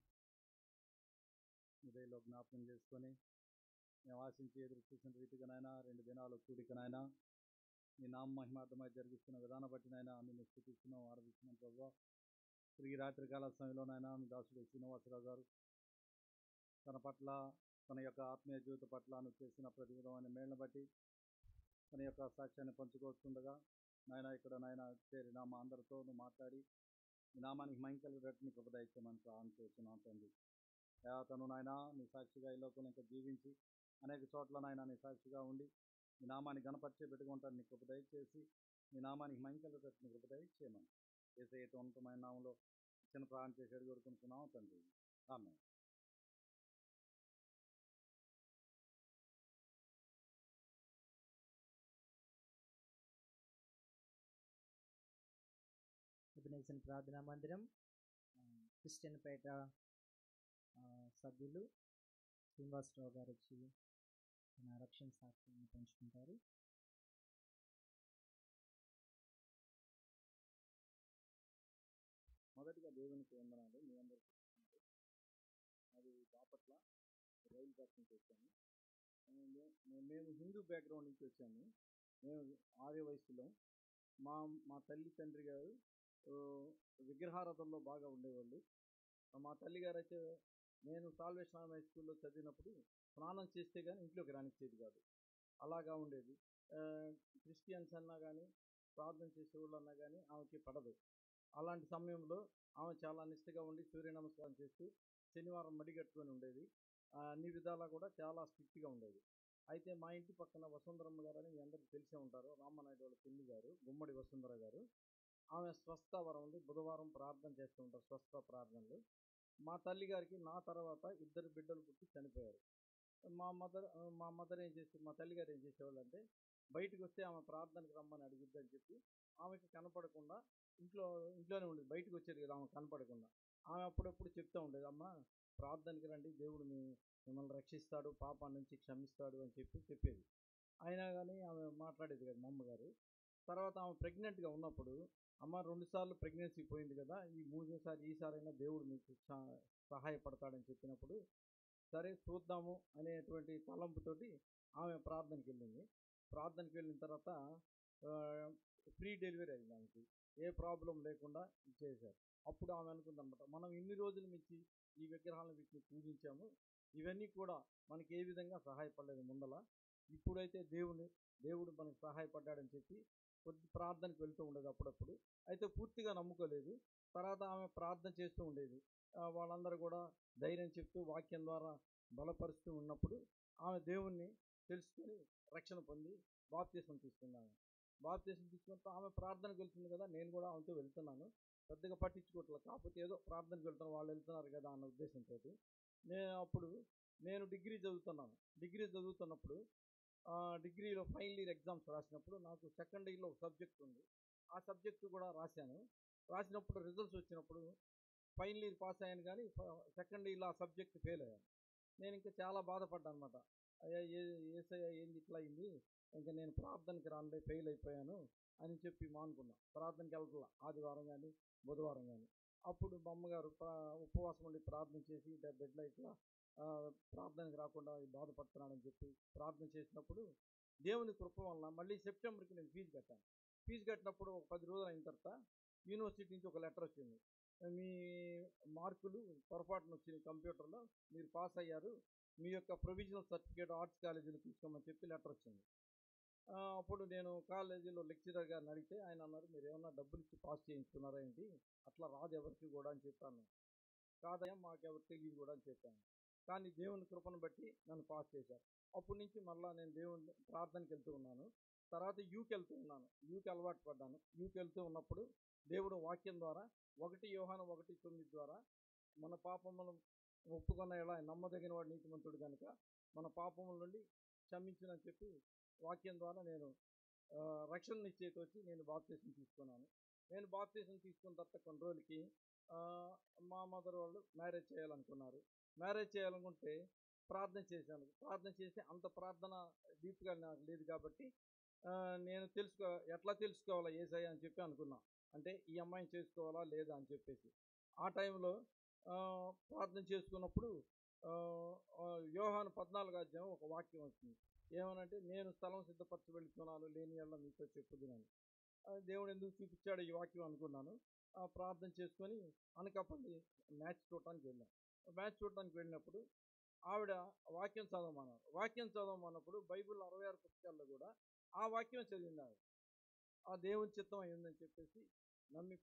ఉదయంలో జ్ఞాపకం చేసుకొని మేము ఆశించి ఎదురు చూసిన రీతిగానైనా 2 దినాలు కూడికనైనా నీ నామ మహిమార్థమై జరిగిస్తున్న విధానం బట్టినైనా నిన్ను స్తుతిస్తున్నాం, ఆరాధిస్తున్నాం ప్రభువా. తిరిగి రాత్రికాల సమయంలోనైనా మీ దాసుడు శ్రీనివాసరావు గారు తన పట్ల, తన యొక్క ఆత్మీయ జీవిత పట్ల నువ్వు చేసిన ప్రతి విధమైన మేళ్ళను బట్టి తన యొక్క సాక్ష్యాన్ని పంచుకోవస్తుండగా నాయన ఇక్కడ నాయన చేరిన మా అందరితో నువ్వు మాట్లాడి ఈ నామానికి మహింకలు రెట్టిని కృపదయిచ్చామని ప్రార్థన చేస్తున్నాం తండ్రి. తను నాయన నీ సాక్షిగా ఈ లోకంలో ఇంకా జీవించి అనేక చోట్ల నాయన నీ సాక్షిగా ఉండి నీ నామాన్ని గణపరిచే పెట్టుకుంటాను నీ కృప దయచేసి నీ నామానికి మహింకలు రెట్టిని కృప దయచేయమని యేసయ్య ఉన్నతమైన నామంలో చిన్న ప్రార్థన చేసి అడిగి కోరుకుంటున్నాం తండ్రి. ఆమేన్. ఎబినేజర్ ప్రార్థనా మందిరం క్రిస్టియన్ పేట సభ్యులు శ్రీనివాసరావు గారు వచ్చి తన రక్షణ సాక్ష్యాన్ని పంచుకుంటారు. మొదటిగా దేవునికి వందనాలు. మీ అందరికీ అది బాపట్ల రైలు ట్రాక్ నుంచి వచ్చాము. మేము హిందూ బ్యాక్గ్రౌండ్ నుంచి వచ్చాము. మేము ఆర్య వయస్సులో మా మా తల్లి తండ్రి గారు విగ్రహారాధనలో బాగా ఉండేవాళ్ళు. మా తల్లిగారు అయితే నేను సాల్వేషన్ ఆర్మీ హై స్కూల్లో చదివినప్పుడు స్నానం చేస్తే కానీ ఇంట్లోకి రానిచ్చేది కాదు, అలాగా ఉండేది. క్రిస్టియన్స్ అన్నా కానీ ప్రార్థన చేసేవాళ్ళు అన్నా కానీ ఆమెకి పడదు. అలాంటి సమయంలో ఆమె చాలా నిష్ఠగా ఉండి సూర్య నమస్కారం చేస్తూ శనివారం మడిగట్టుకొని ఉండేది. అన్ని విధాలా కూడా చాలా స్ట్రిక్ట్గా ఉండేది. అయితే మా ఇంటి పక్కన వసుంధరమ్మ గారు అని మీ అందరికీ తెలిసే ఉంటారు, రామనాయుడు వాళ్ళ పిల్లి గారు, గుమ్మడి వసుంధర గారు. ఆమె స్వస్థ వరం ఉంది, బుధవారం ప్రార్థన చేస్తూ ఉంటారు, స్వస్థ ప్రార్థనలు. మా తల్లి గారికి నా తర్వాత 2 బిడ్డలు పుట్టి చనిపోయారు. మా మదర్ ఏం చేసి మా తల్లిగారు ఏం చేసేవాళ్ళు అంటే బయటకు వస్తే ఆమె ప్రార్థనకు రమ్మని అడిగిద్దని చెప్పి ఆమెకి కనపడకుండా ఇంట్లోనే ఉండేది. బయటకు వచ్చేది కదా ఆమె కనపడకుండా. ఆమె అప్పుడప్పుడు చెప్తూ ఉండేది, అమ్మ ప్రార్థనకి రండి, దేవుడు మిమ్మల్ని రక్షిస్తాడు, పాపాన్ని నుంచి క్షమిస్తాడు అని చెప్పేది. అయినా కానీ ఆమె మాట్లాడేది కదా మా అమ్మగారు. తర్వాత ఆమె ప్రెగ్నెంట్గా ఉన్నప్పుడు, అమ్మ 2 సార్లు ప్రెగ్నెన్సీ పోయింది కదా, ఈ 3వ ఈసారైనా దేవుడు మీకు సహాయపడతాడని చెప్పినప్పుడు సరే చూద్దాము అనేటువంటి తలంపుతోటి ఆమె ప్రార్థనకి వెళ్ళింది. ప్రార్థనకి వెళ్ళిన తర్వాత ఫ్రీ డెలివరీ అయింది. ఆమెకి ఏ ప్రాబ్లం లేకుండా చేశారు. అప్పుడు ఆమె అనుకుందనమాట, మనం ఇన్ని రోజులు మించి ఈ విగ్రహాలను వీటిని పూజించాము, ఇవన్నీ కూడా మనకి ఏ విధంగా సహాయపడలేదు ముందల, ఇప్పుడైతే దేవుడు మనకు సహాయపడ్డాడని చెప్పి కొద్ది ప్రార్థనకు వెళ్తూ ఉండేది అప్పుడప్పుడు. అయితే పూర్తిగా నమ్ముకోలేదు. తర్వాత ఆమె ప్రార్థన చేస్తూ ఉండేది. వాళ్ళందరూ కూడా ధైర్యం చెప్తూ వాక్యం ద్వారా బలపరుస్తూ ఉన్నప్పుడు ఆమె దేవుణ్ణి తెలుసుకొని రక్షణ పొంది బాప్తీసం తీసుకున్నాను. బాప్తీసం తీసుకున్నప్పుడు ఆమె ప్రార్థనకు వెళ్తుంది కదా, నేను కూడా ఆమెతో వెళ్తున్నాను. పెద్దగా పట్టించుకోవట్లేదు, కాకపోతే ఏదో ప్రార్థనకు వెళ్తున్నాను, వాళ్ళు వెళ్తున్నారు కదా అన్న ఉద్దేశంతో నేను డిగ్రీ చదువుతున్నాను. డిగ్రీ చదువుతున్నప్పుడు డిగ్రీలో ఫైనల్ ఇయర్ ఎగ్జామ్స్ రాసినప్పుడు నాకు సెకండ్ ఇయర్లో ఒక సబ్జెక్ట్ ఉంది. ఆ సబ్జెక్టు కూడా రాసినప్పుడు రిజల్ట్స్ వచ్చినప్పుడు ఫైనల్ ఇయర్ పాస్ అయ్యాను, కానీ సెకండ్ ఇయర్లో ఆ సబ్జెక్ట్ ఫెయిల్ అయ్యాను. నేను ఇంకా చాలా బాధపడ్డాను అనమాట. అయ్యా ఏసయ్యా ఏంది ఇట్లా అయింది, ఇంకా నేను ప్రార్థనకి రానులే, ఫెయిల్ అయిపోయాను అని చెప్పి మానుకున్నా. ప్రార్థనకి వెళ్తున్నా ఆదివారం కానీ బుధవారం కానీ. అప్పుడు మా అమ్మగారు ఉపవాసం ఉండి ప్రార్థన చేసి బిడ్డలో ఇట్లా ప్రార్థనకి రాకుండా బాధపడుతున్నాడని చెప్పి ప్రార్థన చేసినప్పుడు దేవుని కృప వలన మళ్ళీ సెప్టెంబర్కి నేను ఫీజు కట్టాను. ఫీజు కట్టినప్పుడు ఒక 10 రోజులు అయిన తర్వాత యూనివర్సిటీ నుంచి ఒక లెటర్ వచ్చింది, మీ మార్కులు పొరపాటున వచ్చింది కంప్యూటర్లో, మీరు పాస్ అయ్యారు, మీ యొక్క ప్రొవిజనల్ సర్టిఫికేట్ ఆర్ట్స్ కాలేజీలో తీసుకోమని చెప్పి లెటర్ వచ్చింది. అప్పుడు నేను కాలేజీలో లెక్చరర్ గారిని అడిగితే ఆయన అన్నారు, మీరు ఏమన్నా డబ్బులు ఇచ్చి పాస్ చేయించుకున్నారా ఏంటి, అట్లా రాదు ఎవరికి కూడా అని చెప్పాను. కాదయ్యా మాకెవరు తెలియదు కూడా అని చెప్పాను. కానీ దేవుని కృపను బట్టి నన్ను పాస్ చేశారు. అప్పటి నుంచి మళ్ళీ నేను దేవుని ప్రార్థనకి వెళ్తూ ఉన్నాను. తర్వాత యూకి వెళ్తూ ఉన్నాను. యూకి అలవాటు పడ్డాను. యూకి వెళ్తూ ఉన్నప్పుడు దేవుడు వాక్యం ద్వారా 1 యోహాను 1:9 ద్వారా మన పాపములను ఒప్పుకున్న ఎలా నమ్మదగిన వాడు నీతిమంతుడు కనుక మన పాపముల నుండి క్షమించునని చెప్పి వాక్యం ద్వారా నేను రక్షణ నిశ్చయిత వచ్చి నేను బాప్తీసం తీసుకున్నాను. నేను బాప్తీసం తీసుకున్న తర్వాత కొన్ని రోజులకి మా మదర్ వాళ్ళు మ్యారేజ్ చేయాలనుకున్నారు. మ్యారేజ్ చేయాలనుకుంటే ప్రార్థన చేశాను. ప్రార్థన చేసి అంత ప్రార్థన డీప్గా నాకు లేదు కాబట్టి నేను ఎట్లా తెలుసుకోవాలా యేసయ్య అని చెప్పి అనుకున్నా. అంటే ఈ అమ్మాయిని చేసుకోవాలా లేదా అని చెప్పేసి ఆ టైంలో ప్రార్థన చేసుకున్నప్పుడు యోహాను 14 ఒక వాక్యం వచ్చింది. ఏమనంటే నేను స్థలం సిద్ధపరచి వెళుతున్నాను, లేని ఎడల మీతో చెప్పుదునని. దేవుడు ఎందుకు చూపించాడు ఈ వాక్యం అనుకున్నాను. ప్రార్థన చేసుకొని అనకాపల్లి మ్యాచ్ చూడటానికి వెళ్ళాం. మ్యాచ్ చూడటానికి వెళ్ళినప్పుడు ఆవిడ వాక్యం చదవమన్నారు. వాక్యం చదవమన్నప్పుడు బైబిల్ 66 పుస్తకాల్లో కూడా ఆ వాక్యం చదివింది ఆవిడ. ఆ దేవుని చిత్తం అయిందని చెప్పేసి నమ్మి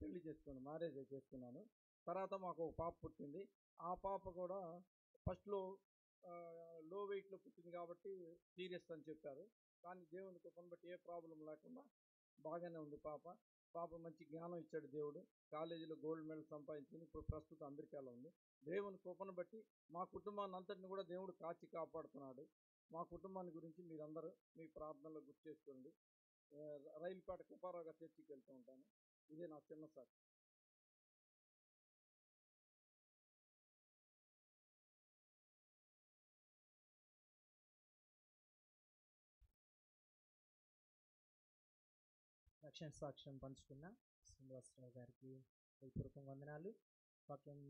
పెళ్లి చేసుకున్నాను, మ్యారేజ్ చేసుకున్నాను. తర్వాత మాకు ఒక పాప పుట్టింది. ఆ పాప కూడా ఫస్ట్లో లో వెయిట్లో పుట్టింది కాబట్టి సీరియస్ అని చెప్పారు. కానీ దేవుని కృపను బట్టి ఏ ప్రాబ్లం లేకుండా బాగానే ఉంది పాప మంచి జ్ఞానం ఇచ్చాడు దేవుడు. కాలేజీలో గోల్డ్ మెడల్ సంపాదించింది. ఇప్పుడు ప్రస్తుతం అమెరికాలో ఉంది. దేవుని కృపను బట్టి మా కుటుంబాన్ని అంతటిని కూడా దేవుడు కాచి కాపాడుతున్నాడు. మా కుటుంబాన్ని గురించి మీరందరూ మీ ప్రార్థనలో గుర్తు చేసుకోండి. రైలుపేట కుపారావుగా చర్చికి వెళ్తూ ఉంటాను. ఇదే నా చిన్న సాక్షి. రక్షణ సాక్ష్యం పంచుకున్న శ్రీనివాసరావు గారికి హృదయపూర్వక వందనాలు. వాక్యం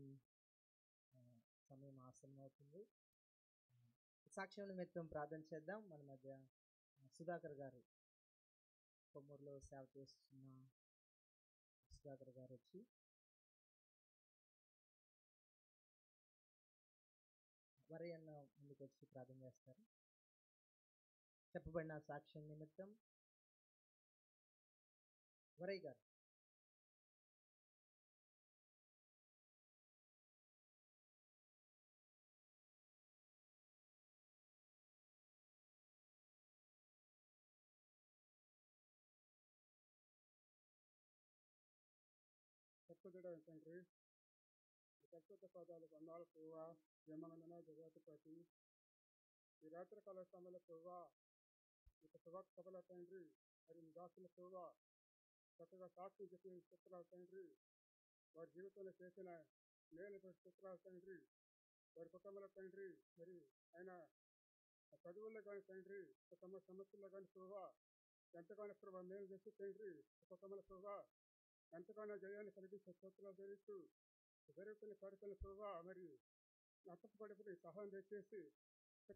సమయం ఆసన్నం అవుతుంది. సాక్ష్యం నిమిత్తం ప్రార్థన చేద్దాం. మన మధ్య సుధాకర్ గారు, కొమ్మూరులో సేవ చేస్తున్న సుధాకర్ గారు వచ్చి వరయ్యన్న ముందుకు వచ్చి ప్రార్థన చేస్తారు. చెప్పబడిన సాక్ష్యం నిమిత్తం వరయ్య గారు. పరిశుద్ధుడైన తండ్రి, ఈ పరిశుద్ధ పదాలకు వందనాలు ప్రభువా. జయమంగళ జగత్పతి ఈ రాత్రికాల సమయంలో ప్రభువా, ఇక శుభాక్ సభల తండ్రి, మరి మీ దాసుల ప్రభువా చక్కగా సాక్షి చెప్పిన చిత్రాలు తండ్రి, వారి జీవితంలో చేసిన మేలు చిత్రాలు తండ్రి, వారి కుటుంబాల తండ్రి, మరి ఆయన చదువుల్లో కానీ తండ్రి, కుటుంబ సమస్యల్లో కానీ ప్రభువా ఎంతగానో ప్రభావ మేలు చేసి తండ్రి, కుటుంబాల ప్రభువా ఎంతగానో జయాన్ని కలిగించే స్తోత్రాలు తెలుస్తూ జరుగుతున్న కార్యక్రమం ప్రభావ మరి నష్టపడిపోయి సహాయం తెచ్చేసి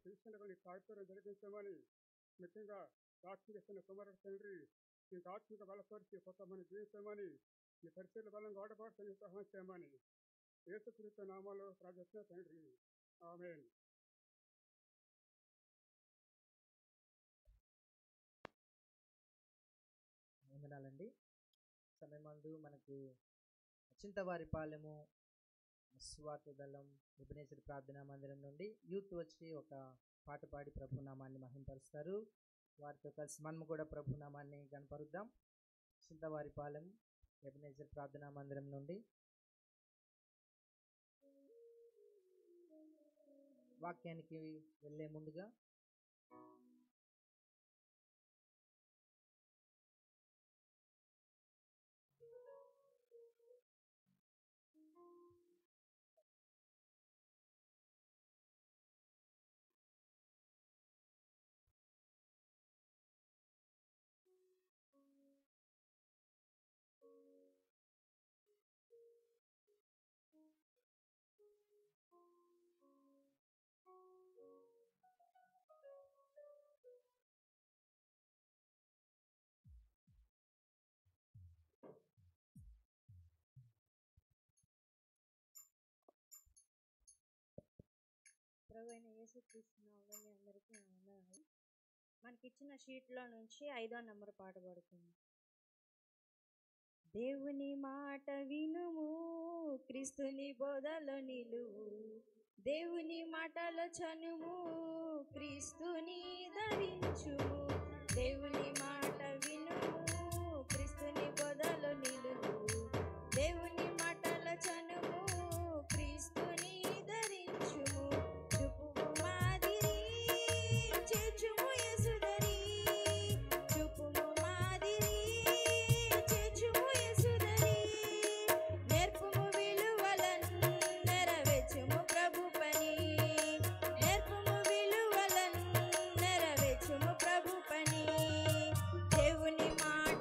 కృష్ణ కొన్ని కార్యక్రమం జరిగించమని ముఖ్యంగా సాక్షి చేస్తున్న కుమారుడు తండ్రి మీకు ఆత్మిక బలపరిచి కొంతమంది జీవించమని మీ పరిస్థితుల బలంగా ఓడపడుతున్న సహాయం చేయమని యేసుక్రీస్తు నామాలో ప్రార్థిస్తున్న తండ్రి, ఆమేన్. వందనాలండి. సమయమందు మనకు చింతవారిపాలెము సువార్త దళం ఎబెనేజర్ ప్రార్థనా మందిరం నుండి యూత్ వచ్చి ఒక పాట పాడి ప్రభునామాన్ని మహింపరుస్తారు. వారితో కలిసి మనము కూడా ప్రభునామాన్ని కనపరుద్దాం. చింతవారిపాలెం ఎబెనేజర్ ప్రార్థనా మందిరం నుండి వాక్యానికి వెళ్ళే ముందుగా ప్రభువైన యేసుక్రీస్తు నామములో మీ అందరికీ నా వందనాలు. మనకిచ్చిన షీట్లో నుంచి 5వ నెంబర్ పాట పడుతుంది. దేవుని మాట వినుము, క్రీస్తుని బోధలో నిలువు. దేవుని మాటలో చనుము, క్రీస్తుని ధరించుము. దేవుని మాట వినుము, క్రీస్తుని బోధలో నిలువు. దేవుని మాటలో చనుము, క్రీస్తుని ధరించుము. చూపుము మాదిరి, చేర్చుము యేసుదరి. చూపుము మాదిరి, చేర్చుము యేసుదరి. నేర్పుము విలువలను, నెరవేర్చుము ప్రభు పని. నేర్పుము విలువలను, నెరవేర్చుము ప్రభు పని. దేవుని మాట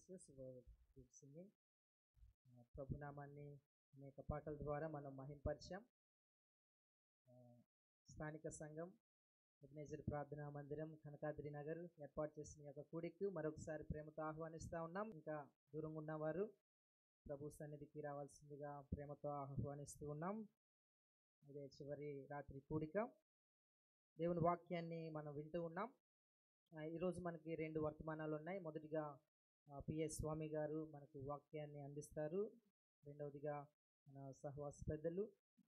సర్వీసెస్ సింగింగ్. ప్రభునామాన్ని అనేక పాటల ద్వారా మనం మహింపరిచాం. ఆ, స్థానిక సంఘం ఎబినేజర్ ప్రార్థనా మందిరం కనకాద్రి నగర్ ఏర్పాటు చేసిన ఈ యొక్క కూడికి మరొకసారి ప్రేమతో ఆహ్వానిస్తూ ఉన్నాం. ఇంకా దూరంగా ఉన్నవారు ప్రభు సన్నిధికి రావాల్సిందిగా ప్రేమతో ఆహ్వానిస్తూ ఉన్నాం. ఇదే చివరి రాత్రి కూడిక. దేవుని వాక్యాన్ని మనం వింటూ ఉన్నాం. ఈరోజు మనకి 2 వర్తమానాలు ఉన్నాయి. మొదటిగా పిఎస్ స్వామి గారు మనకు వాక్యాన్ని అందిస్తారు. రెండవదిగా మన సహవాస పెద్దలు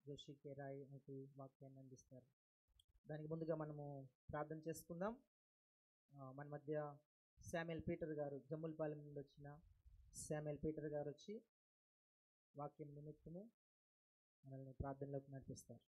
జోషి కే రాయ్ మనకు వాక్యాన్ని అందిస్తారు. దానికి ముందుగా మనము ప్రార్థన చేసుకుందాం. మన మధ్య శామ్యుయల్ పీటర్ గారు, జమ్ములపాలెం నుండి వచ్చిన శామ్యుయల్ పీటర్ గారు వచ్చి వాక్యం నిమిత్తము మనల్ని ప్రార్థనలోకి నడిపిస్తారు.